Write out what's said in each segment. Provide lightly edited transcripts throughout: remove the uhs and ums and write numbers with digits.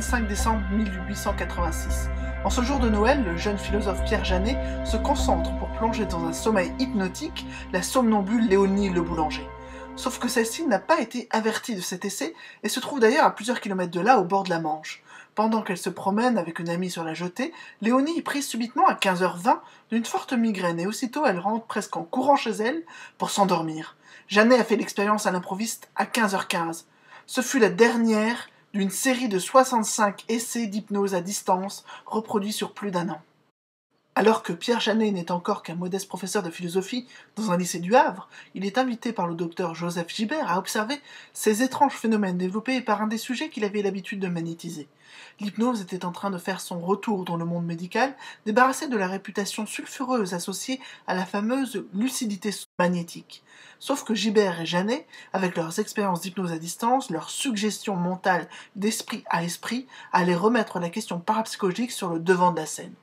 25 décembre 1886. En ce jour de Noël, le jeune philosophe Pierre Janet se concentre pour plonger dans un sommeil hypnotique la somnambule Léonie Le Boulanger. Sauf que celle-ci n'a pas été avertie de cet essai et se trouve d'ailleurs à plusieurs kilomètres de là, au bord de la Manche. Pendant qu'elle se promène avec une amie sur la jetée, Léonie est prise subitement à 15h20 d'une forte migraine et aussitôt elle rentre presque en courant chez elle pour s'endormir. Janet a fait l'expérience à l'improviste à 15h15. Ce fut la dernière d'une série de 65 essais d'hypnose à distance reproduits sur plus d'1 an. Alors que Pierre Janet n'est encore qu'un modeste professeur de philosophie dans un lycée du Havre, il est invité par le docteur Joseph Gibert à observer ces étranges phénomènes développés par un des sujets qu'il avait l'habitude de magnétiser. L'hypnose était en train de faire son retour dans le monde médical, débarrassé de la réputation sulfureuse associée à la fameuse lucidité magnétique. Sauf que Gibert et Janet, avec leurs expériences d'hypnose à distance, leurs suggestions mentales d'esprit à esprit, allaient remettre la question parapsychologique sur le devant de la scène.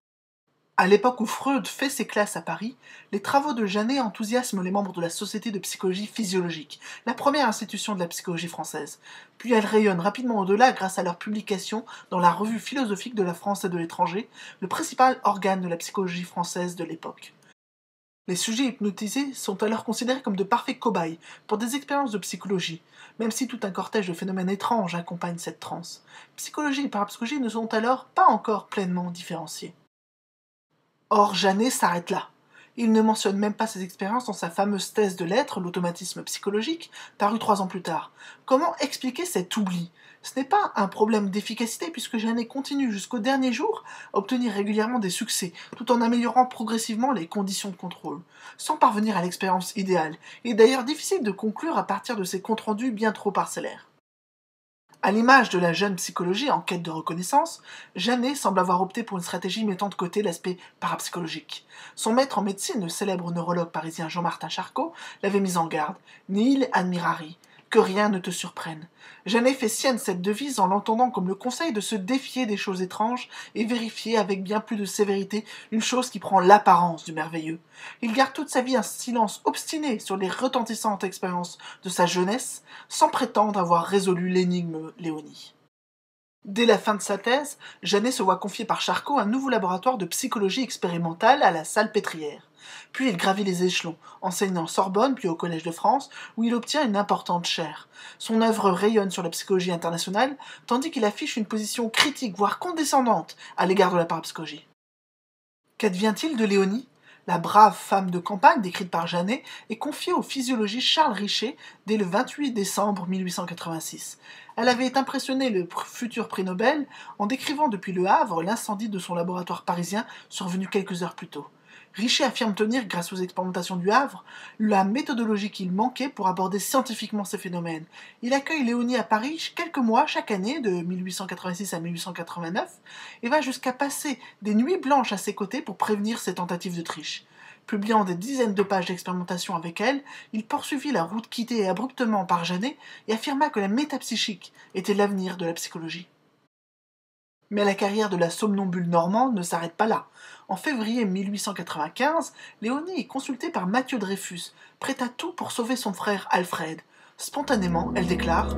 À l'époque où Freud fait ses classes à Paris, les travaux de Janet enthousiasment les membres de la Société de psychologie physiologique, la première institution de la psychologie française. Puis elles rayonnent rapidement au-delà grâce à leur publication dans la Revue philosophique de la France et de l'étranger, le principal organe de la psychologie française de l'époque. Les sujets hypnotisés sont alors considérés comme de parfaits cobayes pour des expériences de psychologie, même si tout un cortège de phénomènes étranges accompagne cette transe. Psychologie et parapsychologie ne sont alors pas encore pleinement différenciés. Or, Janet s'arrête là. Il ne mentionne même pas ses expériences dans sa fameuse thèse de l'être, l'automatisme psychologique, parue 3 ans plus tard. Comment expliquer cet oubli ? Ce n'est pas un problème d'efficacité puisque Janet continue jusqu'au dernier jour à obtenir régulièrement des succès, tout en améliorant progressivement les conditions de contrôle, sans parvenir à l'expérience idéale. Il est d'ailleurs difficile de conclure à partir de ces comptes rendus bien trop parcellaires. À l'image de la jeune psychologie en quête de reconnaissance, Janet semble avoir opté pour une stratégie mettant de côté l'aspect parapsychologique. Son maître en médecine, le célèbre neurologue parisien Jean-Martin Charcot, l'avait mise en garde. « Nihil admirari », que rien ne te surprenne. Janet fait sienne cette devise en l'entendant comme le conseil de se défier des choses étranges et vérifier avec bien plus de sévérité une chose qui prend l'apparence du merveilleux. Il garde toute sa vie un silence obstiné sur les retentissantes expériences de sa jeunesse, sans prétendre avoir résolu l'énigme Léonie. Dès la fin de sa thèse, Janet se voit confier par Charcot un nouveau laboratoire de psychologie expérimentale à la Salpêtrière. Puis il gravit les échelons, enseignant Sorbonne puis au Collège de France, où il obtient une importante chaire. Son œuvre rayonne sur la psychologie internationale, tandis qu'il affiche une position critique, voire condescendante, à l'égard de la parapsychologie. Qu'advient-il de Léonie ? La brave femme de campagne, décrite par Janet, est confiée au physiologiste Charles Richet dès le 28 décembre 1886. Elle avait impressionné le futur prix Nobel en décrivant depuis Le Havre l'incendie de son laboratoire parisien survenu quelques heures plus tôt. Richet affirme tenir, grâce aux expérimentations du Havre, la méthodologie qu'il manquait pour aborder scientifiquement ces phénomènes. Il accueille Léonie à Paris quelques mois chaque année, de 1886 à 1889, et va jusqu'à passer des nuits blanches à ses côtés pour prévenir ses tentatives de triche. Publiant des dizaines de pages d'expérimentation avec elle, il poursuivit la route quittée abruptement par Janet et affirma que la métapsychique était l'avenir de la psychologie. Mais la carrière de la somnambule normande ne s'arrête pas là. En février 1895, Léonie est consultée par Mathieu Dreyfus, prête à tout pour sauver son frère Alfred. Spontanément, elle déclare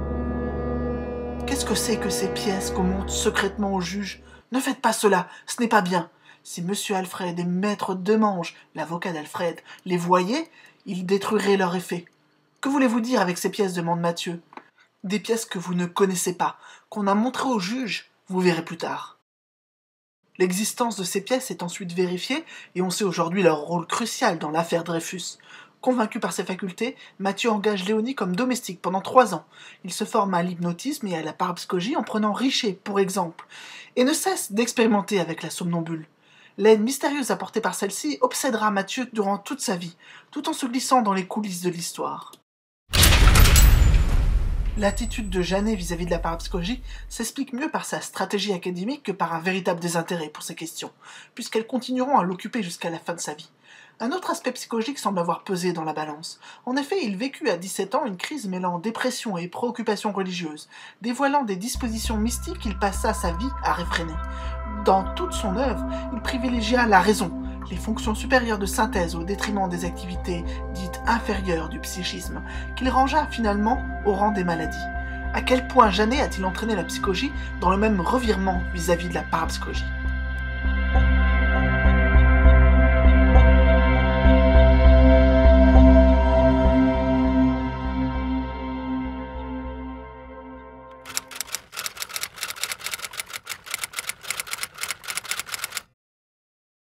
« Qu'est-ce que c'est que ces pièces qu'on monte secrètement au juge ? Ne faites pas cela, ce n'est pas bien. Si monsieur Alfred et maître Demange, l'avocat d'Alfred, les voyaient, ils détruiraient leur effet. Que voulez-vous dire avec ces pièces ? Demande Mathieu. Des pièces que vous ne connaissez pas, qu'on a montrées au juge. Vous verrez plus tard. » L'existence de ces pièces est ensuite vérifiée et on sait aujourd'hui leur rôle crucial dans l'affaire Dreyfus. Convaincu par ses facultés, Mathieu engage Léonie comme domestique pendant 3 ans. Il se forme à l'hypnotisme et à la parapsychologie en prenant Richet, pour exemple, et ne cesse d'expérimenter avec la somnambule. L'aide mystérieuse apportée par celle-ci obsédera Mathieu durant toute sa vie, tout en se glissant dans les coulisses de l'histoire. L'attitude de Janet vis-à-vis de la parapsychologie s'explique mieux par sa stratégie académique que par un véritable désintérêt pour ces questions, puisqu'elles continueront à l'occuper jusqu'à la fin de sa vie. Un autre aspect psychologique semble avoir pesé dans la balance. En effet, il vécut à 17 ans une crise mêlant dépression et préoccupation religieuse. Dévoilant des dispositions mystiques, il passa sa vie à réfréner. Dans toute son œuvre, il privilégia la raison, les fonctions supérieures de synthèse au détriment des activités dites inférieures du psychisme, qu'il rangea finalement au rang des maladies. À quel point Janet a-t-il entraîné la psychologie dans le même revirement vis-à-vis de la parapsychologie?